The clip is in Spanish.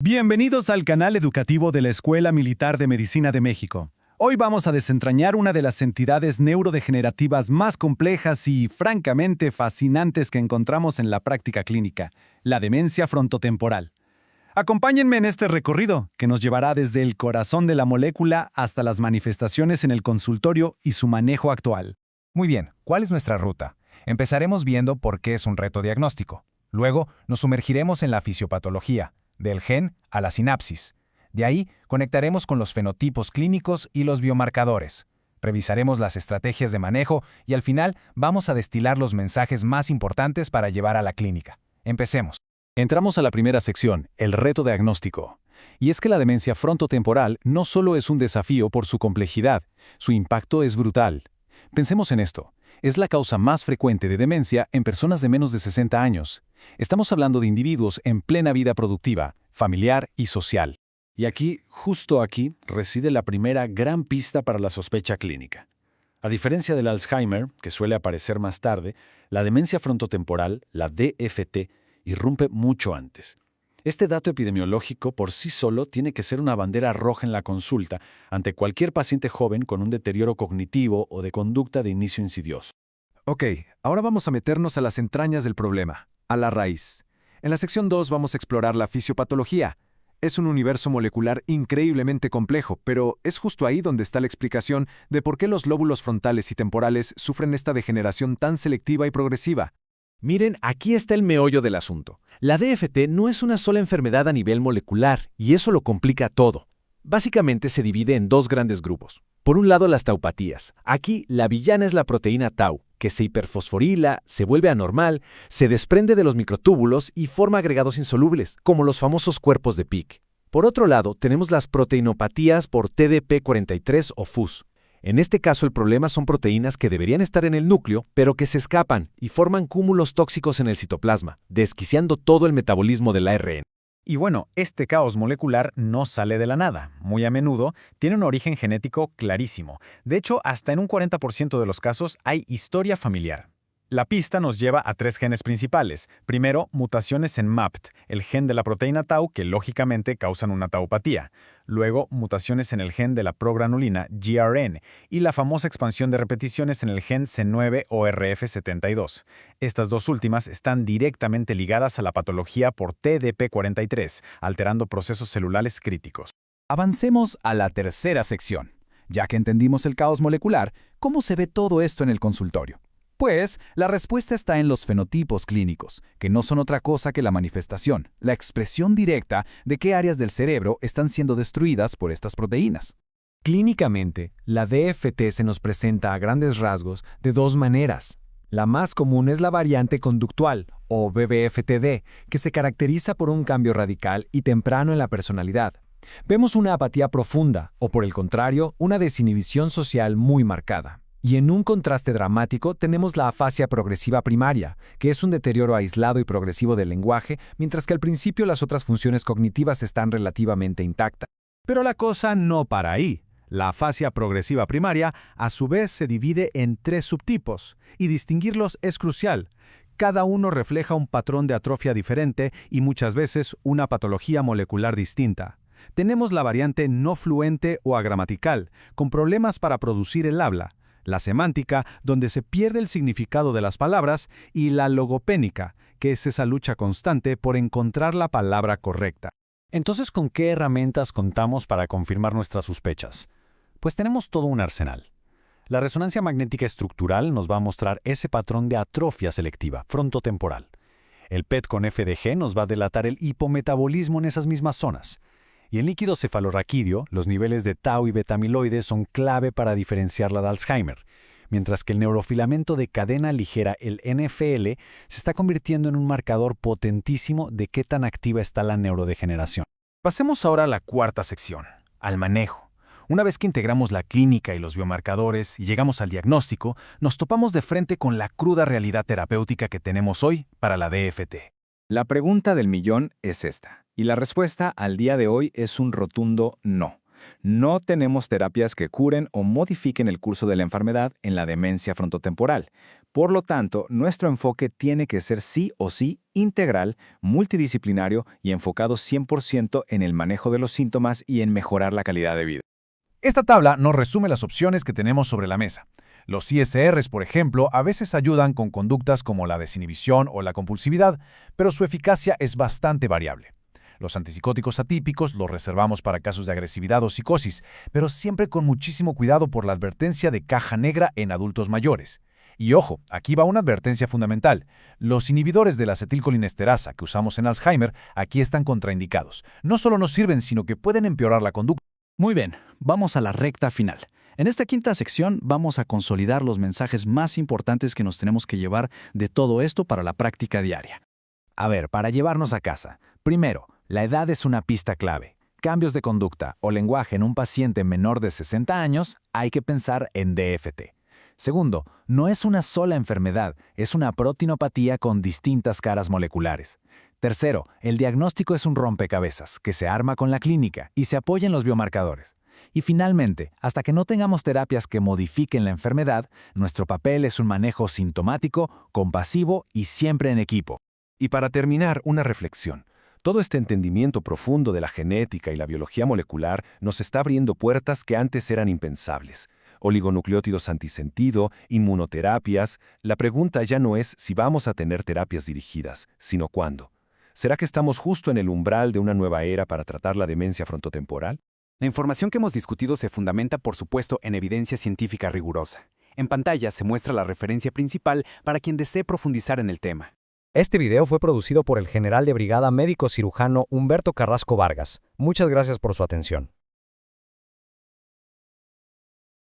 Bienvenidos al canal educativo de la Escuela Militar de Medicina de México. Hoy vamos a desentrañar una de las entidades neurodegenerativas más complejas y, francamente, fascinantes que encontramos en la práctica clínica, la demencia frontotemporal. Acompáñenme en este recorrido, que nos llevará desde el corazón de la molécula hasta las manifestaciones en el consultorio y su manejo actual. Muy bien, ¿cuál es nuestra ruta? Empezaremos viendo por qué es un reto diagnóstico. Luego, nos sumergiremos en la fisiopatología, del gen a la sinapsis. De ahí, conectaremos con los fenotipos clínicos y los biomarcadores. Revisaremos las estrategias de manejo y al final vamos a destilar los mensajes más importantes para llevar a la clínica. Empecemos. Entramos a la primera sección, el reto diagnóstico. Y es que la demencia frontotemporal no solo es un desafío por su complejidad, su impacto es brutal. Pensemos en esto. Es la causa más frecuente de demencia en personas de menos de 60 años. Estamos hablando de individuos en plena vida productiva, familiar y social. Y aquí, justo aquí, reside la primera gran pista para la sospecha clínica. A diferencia del Alzheimer, que suele aparecer más tarde, la demencia frontotemporal, la DFT, irrumpe mucho antes. Este dato epidemiológico por sí solo tiene que ser una bandera roja en la consulta ante cualquier paciente joven con un deterioro cognitivo o de conducta de inicio insidioso. Ok, ahora vamos a meternos a las entrañas del problema, a la raíz. En la sección 2 vamos a explorar la fisiopatología. Es un universo molecular increíblemente complejo, pero es justo ahí donde está la explicación de por qué los lóbulos frontales y temporales sufren esta degeneración tan selectiva y progresiva. Miren, aquí está el meollo del asunto. La DFT no es una sola enfermedad a nivel molecular, y eso lo complica todo. Básicamente se divide en dos grandes grupos. Por un lado, las taupatías. Aquí, la villana es la proteína tau, que se hiperfosforila, se vuelve anormal, se desprende de los microtúbulos y forma agregados insolubles, como los famosos cuerpos de Pick. Por otro lado, tenemos las proteinopatías por TDP43 o FUS. En este caso, el problema son proteínas que deberían estar en el núcleo, pero que se escapan y forman cúmulos tóxicos en el citoplasma, desquiciando todo el metabolismo del ARN. Y bueno, este caos molecular no sale de la nada. Muy a menudo tiene un origen genético clarísimo. De hecho, hasta en un 40% de los casos hay historia familiar. La pista nos lleva a tres genes principales. Primero, mutaciones en MAPT, el gen de la proteína tau que lógicamente causan una taupatía. Luego, mutaciones en el gen de la progranulina GRN y la famosa expansión de repeticiones en el gen C9 o RF72. Estas dos últimas están directamente ligadas a la patología por TDP43, alterando procesos celulares críticos. Avancemos a la tercera sección. Ya que entendimos el caos molecular, ¿cómo se ve todo esto en el consultorio? Pues, la respuesta está en los fenotipos clínicos, que no son otra cosa que la manifestación, la expresión directa de qué áreas del cerebro están siendo destruidas por estas proteínas. Clínicamente, la DFT se nos presenta a grandes rasgos de dos maneras. La más común es la variante conductual, o BBFTD, que se caracteriza por un cambio radical y temprano en la personalidad. Vemos una apatía profunda, o por el contrario, una desinhibición social muy marcada. Y en un contraste dramático tenemos la afasia progresiva primaria, que es un deterioro aislado y progresivo del lenguaje, mientras que al principio las otras funciones cognitivas están relativamente intactas. Pero la cosa no para ahí. La afasia progresiva primaria, a su vez, se divide en tres subtipos, y distinguirlos es crucial. Cada uno refleja un patrón de atrofia diferente y muchas veces una patología molecular distinta. Tenemos la variante no fluente o agramatical, con problemas para producir el habla, la semántica, donde se pierde el significado de las palabras, y la logopénica, que es esa lucha constante por encontrar la palabra correcta. Entonces, ¿con qué herramientas contamos para confirmar nuestras sospechas? Pues tenemos todo un arsenal. La resonancia magnética estructural nos va a mostrar ese patrón de atrofia selectiva, frontotemporal. El PET con FDG nos va a delatar el hipometabolismo en esas mismas zonas. Y en líquido cefalorraquídeo, los niveles de tau y beta-amiloide son clave para diferenciarla de Alzheimer, mientras que el neurofilamento de cadena ligera, el NFL, se está convirtiendo en un marcador potentísimo de qué tan activa está la neurodegeneración. Pasemos ahora a la cuarta sección, al manejo. Una vez que integramos la clínica y los biomarcadores y llegamos al diagnóstico, nos topamos de frente con la cruda realidad terapéutica que tenemos hoy para la DFT. La pregunta del millón es esta, y la respuesta al día de hoy es un rotundo no. No tenemos terapias que curen o modifiquen el curso de la enfermedad en la demencia frontotemporal. Por lo tanto, nuestro enfoque tiene que ser sí o sí integral, multidisciplinario y enfocado 100% en el manejo de los síntomas y en mejorar la calidad de vida. Esta tabla nos resume las opciones que tenemos sobre la mesa. Los ISRs, por ejemplo, a veces ayudan con conductas como la desinhibición o la compulsividad, pero su eficacia es bastante variable. Los antipsicóticos atípicos los reservamos para casos de agresividad o psicosis, pero siempre con muchísimo cuidado por la advertencia de caja negra en adultos mayores. Y ojo, aquí va una advertencia fundamental. Los inhibidores de la acetilcolinesterasa que usamos en Alzheimer aquí están contraindicados. No solo nos sirven, sino que pueden empeorar la conducta. Muy bien, vamos a la recta final. En esta quinta sección vamos a consolidar los mensajes más importantes que nos tenemos que llevar de todo esto para la práctica diaria. A ver, para llevarnos a casa. Primero, la edad es una pista clave. Cambios de conducta o lenguaje en un paciente menor de 60 años, hay que pensar en DFT. Segundo, no es una sola enfermedad, es una proteinopatía con distintas caras moleculares. Tercero, el diagnóstico es un rompecabezas que se arma con la clínica y se apoya en los biomarcadores. Y finalmente, hasta que no tengamos terapias que modifiquen la enfermedad, nuestro papel es un manejo sintomático, compasivo y siempre en equipo. Y para terminar, una reflexión. Todo este entendimiento profundo de la genética y la biología molecular nos está abriendo puertas que antes eran impensables. Oligonucleótidos antisentido, inmunoterapias. La pregunta ya no es si vamos a tener terapias dirigidas, sino cuándo. ¿Será que estamos justo en el umbral de una nueva era para tratar la demencia frontotemporal? La información que hemos discutido se fundamenta, por supuesto, en evidencia científica rigurosa. En pantalla se muestra la referencia principal para quien desee profundizar en el tema. Este video fue producido por el general de brigada médico cirujano Humberto Carrasco Vargas. Muchas gracias por su atención.